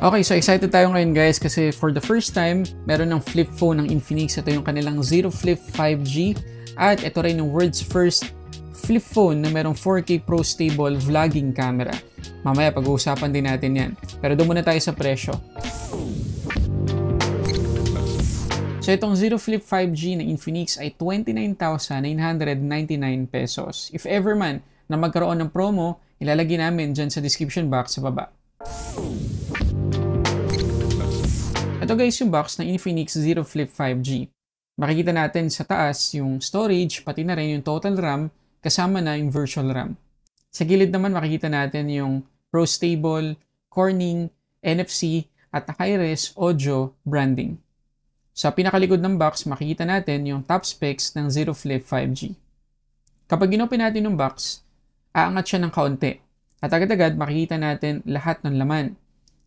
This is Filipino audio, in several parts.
Okay, so excited tayo ngayon guys kasi for the first time, meron ng flip phone ng Infinix. Ito yung kanilang Zero Flip 5G at ito rin yung world's first flip phone na merong 4K Pro Stable vlogging camera. Mamaya pag-uusapan din natin yan. Pero doon muna tayo sa presyo. So itong Zero Flip 5G na Infinix ay 29,999 pesos. If ever man na magkaroon ng promo, ilalagay namin dyan sa description box sa baba. Ito guys yung box ng Infinix Zero Flip 5G. Makikita natin sa taas yung storage, pati na rin yung total RAM, kasama na yung virtual RAM. Sa gilid naman makikita natin yung Pro Stable, Corning, NFC, at high-res audio branding. Sa pinakalikod ng box, makikita natin yung top specs ng Zero Flip 5G. Kapag inopen natin yung box, aangat siya ng kaunti. At agad-agad makikita natin lahat ng laman.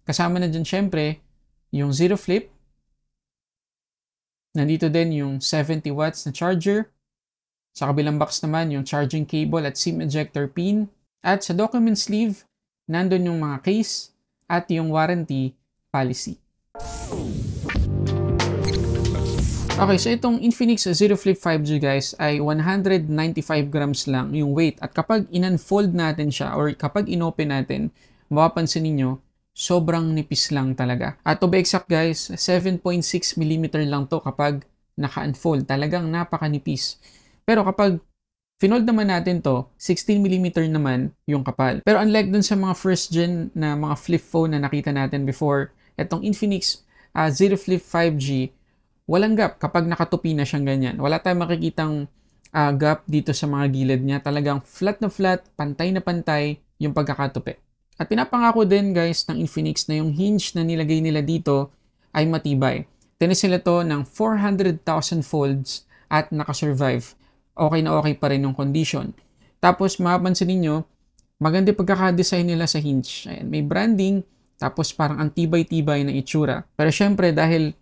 Kasama na dyan syempre, yung Zero Flip. Nandito din yung 70 watts na charger. Sa kabilang box naman yung charging cable at SIM ejector pin. At sa document sleeve, nandun yung mga case at yung warranty policy. Okay, so itong Infinix Zero Flip 5G guys ay 195 grams lang yung weight. At kapag in-unfold natin siya or kapag inopen natin, mapapansin ninyo, sobrang nipis lang talaga. At to be exact guys, 7.6 mm lang to kapag naka-unfold. Talagang napakanipis. Pero kapag finold naman natin to, 16 mm naman yung kapal. Pero unlike dun sa mga first gen na mga flip phone na nakita natin before, itong Infinix Zero Flip 5G, walang gap kapag nakatupi na siyang ganyan. Wala tayong makikitang gap dito sa mga gilid niya. Talagang flat na flat, pantay na pantay yung pagkakatupi. At pinapangako din guys ng Infinix na yung hinge na nilagay nila dito ay matibay. Tinis nila to ng 400,000 folds at nakasurvive. Okay na okay pa rin yung condition. Tapos mapapansin ninyo, maganda pagkakadesign nila sa hinge. Ayan, may branding, tapos parang antibay-tibay na itsura. Pero syempre dahil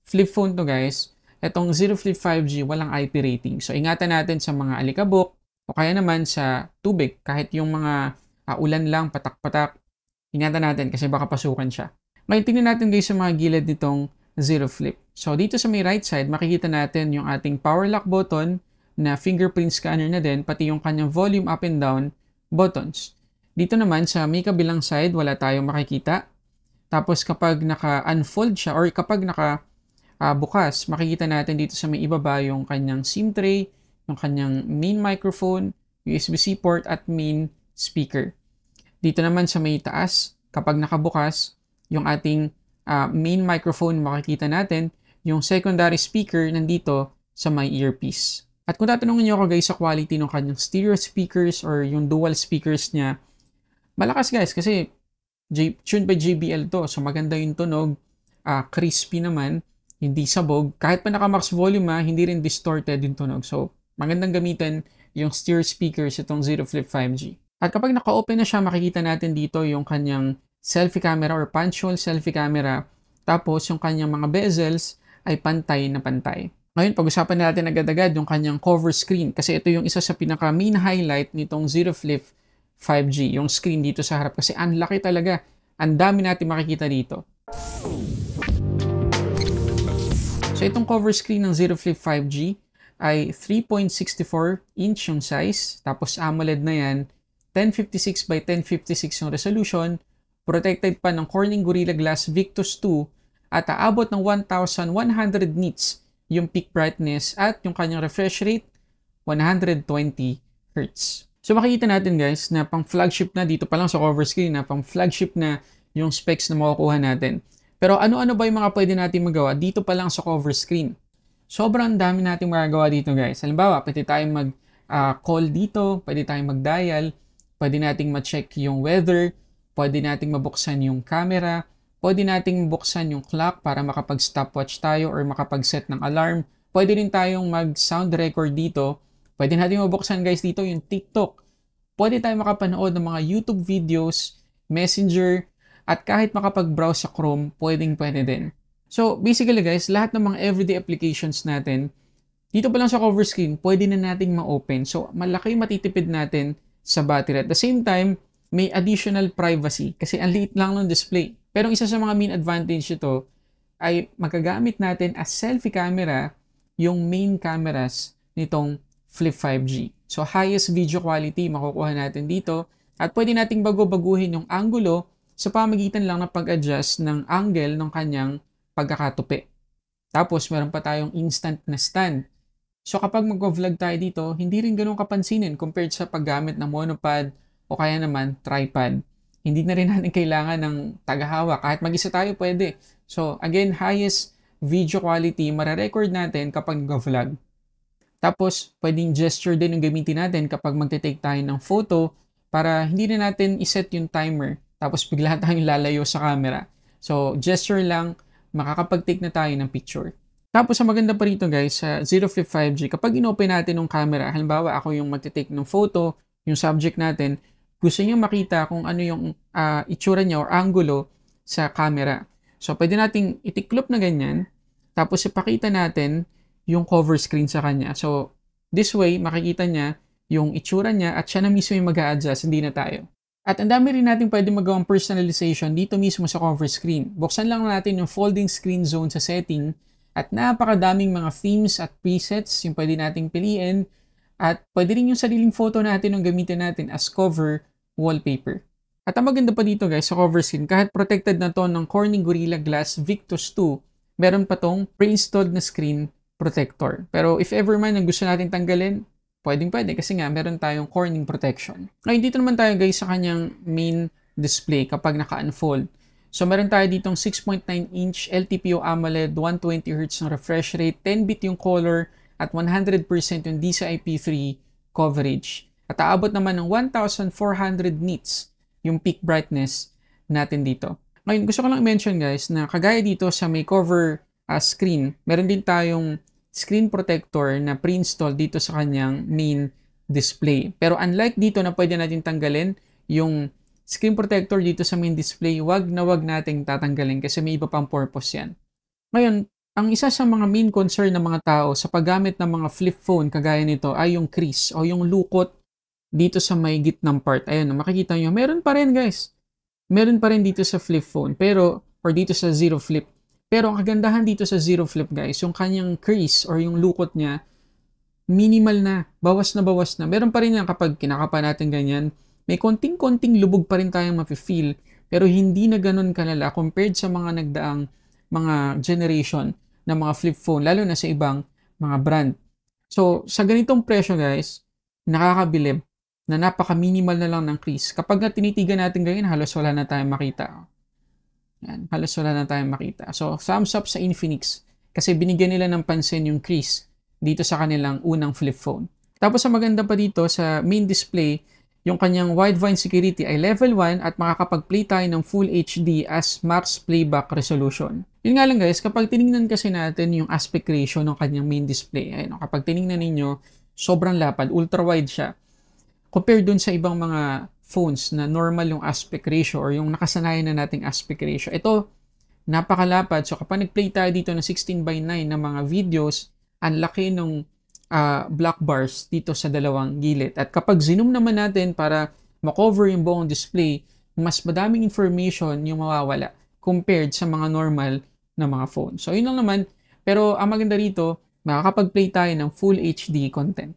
flip phone to guys, etong Zero Flip 5G walang IP rating. So ingatan natin sa mga alikabok o kaya naman sa tubig. Kahit yung mga ulan lang, patak-patak, ingatan natin kasi baka pasukan siya. Ngayon, tingnan natin guys sa mga gilid nitong Zero Flip. So, dito sa may right side, makikita natin yung ating power lock button na fingerprint scanner na din, pati yung kanyang volume up and down buttons. Dito naman sa may kabilang side, wala tayong makikita. Tapos kapag naka-unfold siya or kapag bukas, makikita natin dito sa may ibaba yung kanyang SIM tray, yung kanyang main microphone, USB-C port at main speaker. Dito naman sa may taas, kapag nakabukas, yung ating main microphone, makikita natin yung secondary speaker nandito sa may earpiece. At kung tatanungin niyo ako guys sa quality ng kanyang stereo speakers or yung dual speakers niya, malakas guys kasi tuned by JBL to. So maganda yung tunog, crispy naman, hindi sabog. Kahit pa naka-max volume hindi rin distorted yung tunog. So magandang gamitin yung stereo speakers itong Zero Flip 5G. At kapag naka-open na siya, makikita natin dito yung kanyang selfie camera or punch hole selfie camera. Tapos yung kanyang mga bezels ay pantay na pantay. Ngayon, pag-usapan natin agad-agad yung kanyang cover screen. Kasi ito yung isa sa pinaka-main highlight nitong Zero Flip 5G. Yung screen dito sa harap. Kasi ang laki talaga. Ang dami natin makikita dito. So itong cover screen ng Zero Flip 5G ay 3.64 inch yung size. Tapos AMOLED na yan. 1056 by 1056 yung resolution, protected pa ng Corning Gorilla Glass Victus 2 at aabot ng 1,100 nits yung peak brightness at yung kanyang refresh rate 120 Hz. So makikita natin guys na pang flagship na dito pa lang sa cover screen na pang flagship na yung specs na makukuha natin. Pero ano-ano ba yung mga pwede natin magawa dito pa lang sa cover screen? Sobrang dami natin magagawa dito guys. Halimbawa, pwede tayong mag-call dito, pwede tayong mag-dial, pwede nating ma-check yung weather, pwede nating mabuksan yung camera, pwede nating mabuksan yung clock para makapag-stopwatch tayo or makapag-set ng alarm. Pwede rin tayong mag-sound record dito. Pwede nating mabuksan guys dito yung TikTok. Pwede tayong makapanood ng mga YouTube videos, Messenger, at kahit makapag-browse sa Chrome, pwede din. So basically guys, lahat ng mga everyday applications natin, dito pa lang sa cover screen, pwede na nating ma-open. So malaki matitipid natin sa battery. At the same time, may additional privacy kasi ang liit lang ng display. Pero isa sa mga main advantage ito ay magagamit natin as selfie camera yung main cameras nitong Flip 5G. So highest video quality makukuha natin dito at pwede nating bago-baguhin yung angulo sa pamagitan lang ng pag-adjust ng angle ng kanyang pagkakatupi. Tapos meron pa tayong instant na stand. So kapag mag-vlog tayo dito, hindi rin ganun kapansinin compared sa paggamit ng monopod o kaya naman tripod. Hindi na rin natin kailangan ng tagahawak. Kahit mag-isa tayo pwede. So again, highest video quality mararecord natin kapag nag-vlog. Tapos pwedeng gesture din yung gamitin natin kapag magte-take tayo ng photo para hindi na natin iset yung timer. Tapos bigla tayong lalayo sa camera. So gesture lang, makakapag-take na tayo ng picture. Tapos ang maganda pa rito guys, sa Zero Flip 5G, kapag inopen natin yung camera, halimbawa ako yung magte-take ng photo, yung subject natin, gusto niyo makita kung ano yung itsura niya or angulo sa camera. So pwede nating itiklop na ganyan, tapos ipakita natin yung cover screen sa kanya. So this way, makikita niya yung itsura niya at siya na mismo yung mag-a-adjust, hindi na tayo. At ang dami rin natin pwede magawang personalization dito mismo sa cover screen. Buksan lang natin yung folding screen zone sa setting at napakadaming mga themes at presets yung pwede nating piliin at pwede rin yung sariling photo natin yung gamitin natin as cover wallpaper. At ang maganda pa dito guys sa cover screen, kahit protected na to ng Corning Gorilla Glass Victus 2, meron pa tong pre-installed na screen protector. Pero if ever man ang gusto natin tanggalin, pwede kasi nga meron tayong Corning protection. Ngayon dito naman tayo guys sa kanyang main display kapag naka-unfold. So meron tayo ditong 6.9-inch LTPO AMOLED, 120Hz ng refresh rate, 10-bit yung color at 100% yung DCI-P3 coverage. At aabot naman ng 1,400 nits yung peak brightness natin dito. Ngayon gusto ko lang i-mention guys na kagaya dito sa may cover screen, meron din tayong screen protector na pre-install dito sa kanyang main display. Pero unlike dito na pwede natin tanggalin yung screen protector dito sa main display, wag nating tatanggalin kasi may iba pang purpose yan. Ngayon, ang isa sa mga main concern ng mga tao sa paggamit ng mga flip phone kagaya nito ay yung crease o yung lukot dito sa may gitnang part. Ayun, makikita nyo, meron pa rin guys. Meron pa rin dito sa flip phone, or dito sa Zero Flip. Pero ang kagandahan dito sa Zero Flip guys, yung kanyang crease or yung lukot niya, minimal na, bawas na. Meron pa rin yan kapag kinakapa natin ganyan, may konting-konting lubog pa rin tayong mafe-feel, pero hindi na ganun kalala compared sa mga nagdaang mga generation ng mga flip phone, lalo na sa ibang mga brand. So, sa ganitong presyo guys, nakakabilib na napaka-minimal na lang ng crease. Kapag tinitigan natin ganyan, halos wala na tayong makita. Yan, halos wala na tayong makita. So, thumbs up sa Infinix kasi binigyan nila ng pansin yung crease dito sa kanilang unang flip phone. Tapos, ang maganda pa dito sa main display, yung kanyang widevine security ay level 1 at makakapag-play tayo ng Full HD as max playback resolution. Yun nga lang guys, kapag tinignan kasi natin yung aspect ratio ng kanyang main display, ayun, kapag tinignan ninyo, sobrang lapad, ultra-wide siya. Compared dun sa ibang mga phones na normal yung aspect ratio or yung nakasanayan na nating aspect ratio. Ito, napakalapad. So kapag nag-play tayo dito ng 16:9 na mga videos, ang laki ng black bars dito sa dalawang gilid. At kapag zoom naman natin para makover yung buong display, mas madaming information yung mawawala compared sa mga normal na mga phone. So yun lang naman. Pero ang maganda rito, makakapag-play tayo ng Full HD content.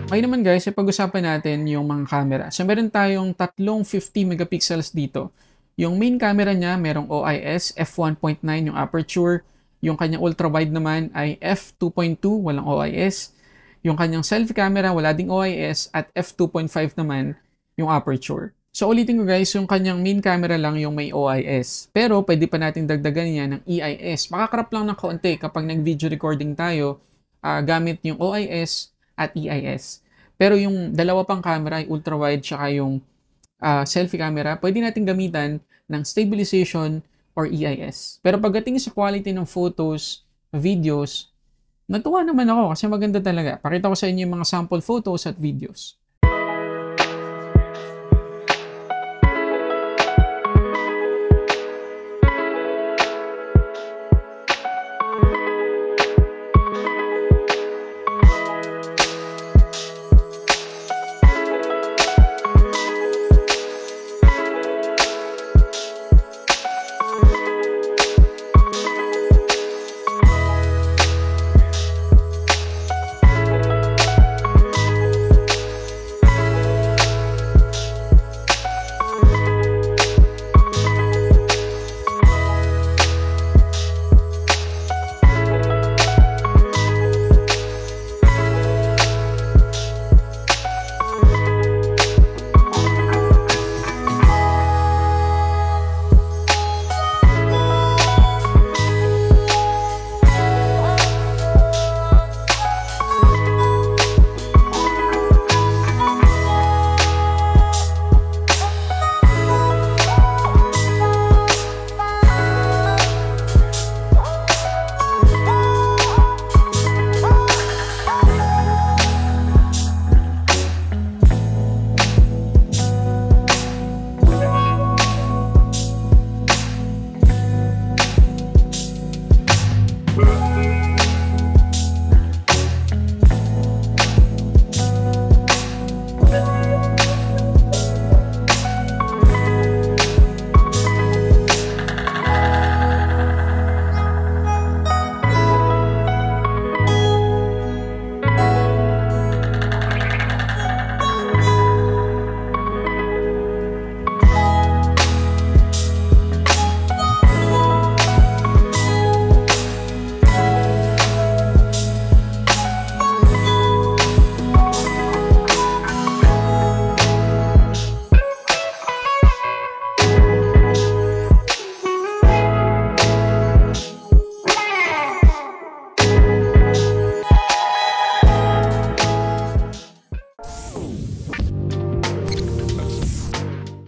Okay naman guys, pag-usapan natin yung mga camera. So meron tayong tatlong 50 megapixels dito. Yung main camera niya, merong OIS, f1.9 yung aperture. Yung kanyang ultra-wide naman ay f2.2, walang OIS. Yung kanyang selfie camera, wala ding OIS. At f2.5 naman yung aperture. So ulitin ko guys, yung kanyang main camera lang yung may OIS. Pero pwede pa natin dagdagan niya ng EIS. Makakrap lang ng kaunti kapag nag-video recording tayo gamit yung OIS at EIS. Pero yung dalawa pang camera ay ultra-wide tsaka yung selfie camera, pwede natin gamitan ng stabilization or EIS. Pero pagdating sa quality ng photos, videos, natuwa naman ako kasi maganda talaga. Pakita ko sa inyo yung mga sample photos at videos.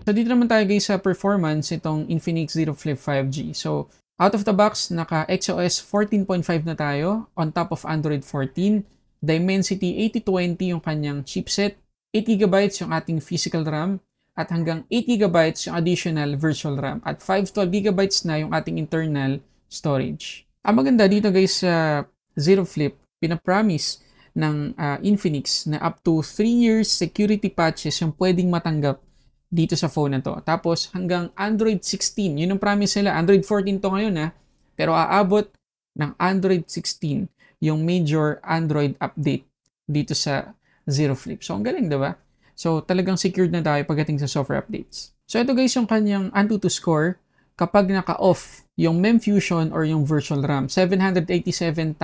So dito naman tayo guys sa performance itong Infinix Zero Flip 5G. So out of the box, naka XOS 14.5 na tayo on top of Android 14. Dimensity 8020 yung kanyang chipset. 8GB yung ating physical RAM at hanggang 8GB yung additional virtual RAM at 512GB na yung ating internal storage. Ang maganda dito guys sa Zero Flip, pinapromise ng Infinix na up to 3 years security patches yung pwedeng matanggap dito sa phone na to. Tapos hanggang Android 16, yun ang promise nila. Android 14 to ngayon pero aabot ng Android 16 yung major Android update dito sa Zero Flip. So ang galing, diba? So talagang secured na tayo pagdating sa software updates. So ito guys yung kanyang Antutu score kapag naka-off yung MEMFusion or yung virtual RAM. 787,898.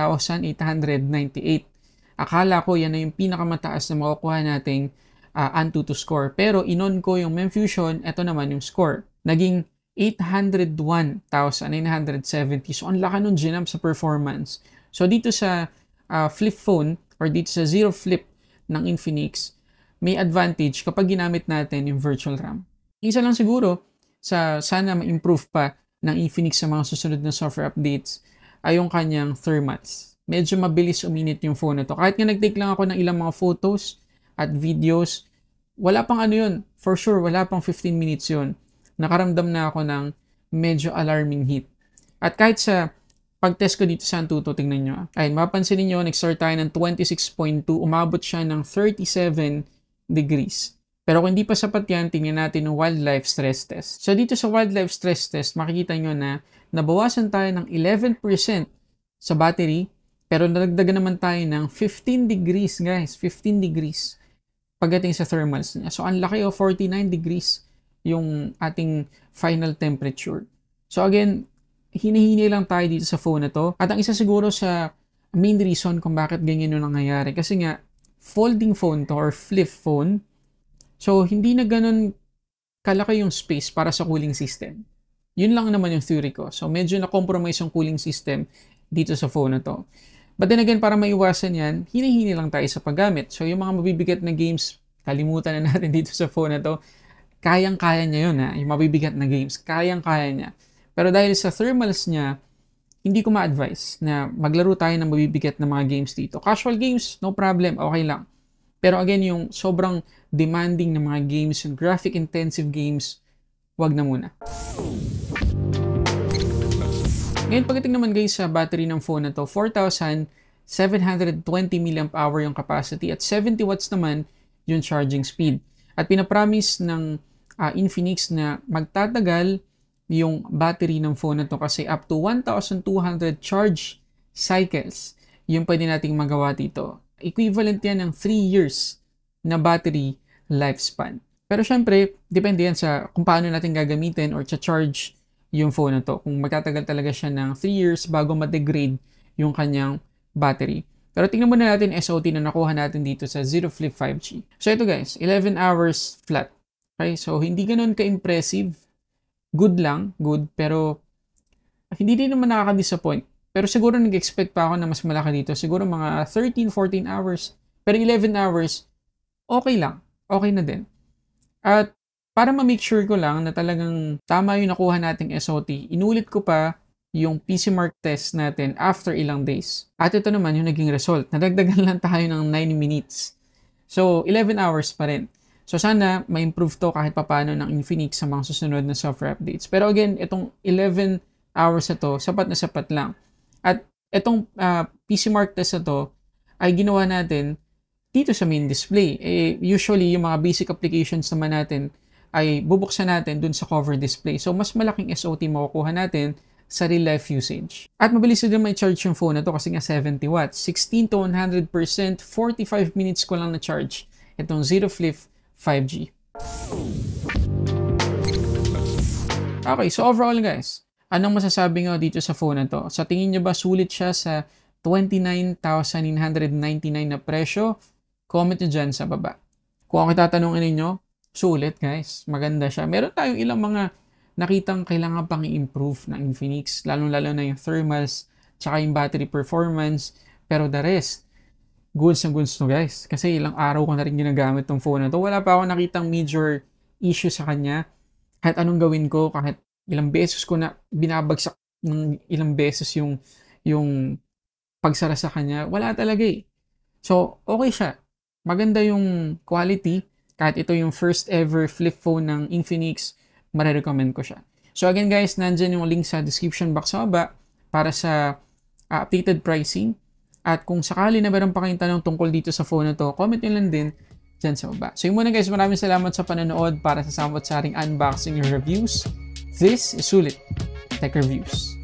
Akala ko yan na yung pinakamataas na makukuha nating Antutu score. Pero inon ko yung MEMFusion, ito naman yung score. Naging 801,970. So ang laki nun ginamp sa performance. So dito sa flip phone or dito sa Zero Flip ng Infinix, may advantage kapag ginamit natin yung virtual RAM. Isa lang siguro sa sana ma-improve pa ng Infinix sa mga susunod na software updates ay yung kanyang thermals. Medyo mabilis uminit yung phone na to. Kahit nga nag-take lang ako ng ilang mga photos at videos, wala pang ano yun. For sure, wala pang 15 minutes yun. Nakaramdam na ako ng medyo alarming heat. At kahit sa pag-test ko dito sa Antutu, tingnan nyo. Ayun, mapapansin niyo nag-start tayo ng 26.2, umabot siya ng 37 degrees. Pero kung hindi pa sapat yan, tingnan natin yung wildlife stress test. So dito sa wildlife stress test, makikita nyo na nabawasan tayo ng 11% sa battery, pero nadagdagan naman tayo ng 15 degrees, guys. 15 degrees pagdating sa thermals niya. So ang laki 49 degrees yung ating final temperature. So again, hinihini lang tayo dito sa phone na to. At ang isa siguro sa main reason kung bakit ganyan yung nangyayari, kasi nga, folding phone to or flip phone, so hindi na ganun kalaki yung space para sa cooling system. Yun lang naman yung theory ko. So medyo na-compromise yung cooling system dito sa phone na to. But then again, para maiwasan yan, hinihini lang tayo sa paggamit. So yung mga mabibigat na games, kalimutan na natin dito sa phone na to. Kayang-kaya niya yun yung mabibigat na games. Kayang-kaya niya. Pero dahil sa thermals niya, hindi ko ma-advise na maglaro tayo ng mabibigat na mga games dito. Casual games, no problem, okay lang. Pero again, yung sobrang demanding na mga games, yung graphic-intensive games, wag na muna. Ngayon, pagdating naman guys sa battery ng phone na to, 4,720 mAh yung capacity at 70 watts naman yung charging speed. At pinapromise ng Infinix na magtatagal yung battery ng phone na to kasi up to 1,200 charge cycles yung pwede nating magawa dito. Equivalent yan ng 3 years na battery lifespan. Pero syempre, depende yan sa kung paano natin gagamitin or charge yung phone na to. Kung magtatagal talaga siya ng 3 years bago ma-degrade yung kanyang battery. Pero tingnan muna natin SOT na nakuha natin dito sa Zero Flip 5G. So ito guys, 11 hours flat. Okay, so hindi ganun ka-impressive. Good lang, good, pero hindi din naman nakaka-disappoint. Pero siguro nag-expect pa ako na mas malaki dito. Siguro mga 13-14 hours. Pero 11 hours, okay lang. Okay na din. At para ma-make sure ko lang na talagang tama yung nakuha nating SOT, inulit ko pa yung PC Mark test natin after ilang days. At ito naman yung naging result. Nadagdagan lang tayo ng 9 minutes. So, 11 hours pa rin. So, sana ma-improve to kahit papano ng Infinix sa mga susunod na software updates. Pero again, itong 11 hours na to, sapat na sapat lang. At itong PC Mark test na to ay ginawa natin dito sa main display. Usually, yung mga basic applications naman natin ay bubuksan natin dun sa cover display. So, mas malaking SOT makukuha natin sa real-life usage. At mabilis na din may charge yung phone na to kasi nga 70 watts. 16 to 100%, 45 minutes ko lang na-charge itong Zero Flip 5G. Okay, so overall guys, anong masasabi nga dito sa phone na to? Sa tingin nyo ba sulit siya sa 29,999 na presyo? Comment nyo dyan sa baba. Kung ako tatanungin ninyo, sulit guys, maganda siya. Meron tayong ilang mga nakitang kailangan pang i-improve ng Infinix, lalong-lalo na yung thermals, tsaka yung battery performance, pero the rest, goods na goods to guys. Kasi ilang araw ko na rin ginagamit tong phone na to. Wala pa ako nakitang major issue sa kanya. kahit anong gawin ko, kahit ilang beses ko na binabagsak ng ilang beses yung pagsara sa kanya, wala talaga eh. So, okay siya. Maganda yung quality. Kahit ito yung first ever flip phone ng Infinix, marirecommend ko siya. So again guys, nandyan yung link sa description box sa baba para sa updated pricing. At kung sakali na meron pa kayong tanong tungkol dito sa phone na to, comment nyo lang din dyan sa baba. So yun muna guys, maraming salamat sa panonood para sa samot-saring unboxing reviews. This is Sulit Tech Reviews.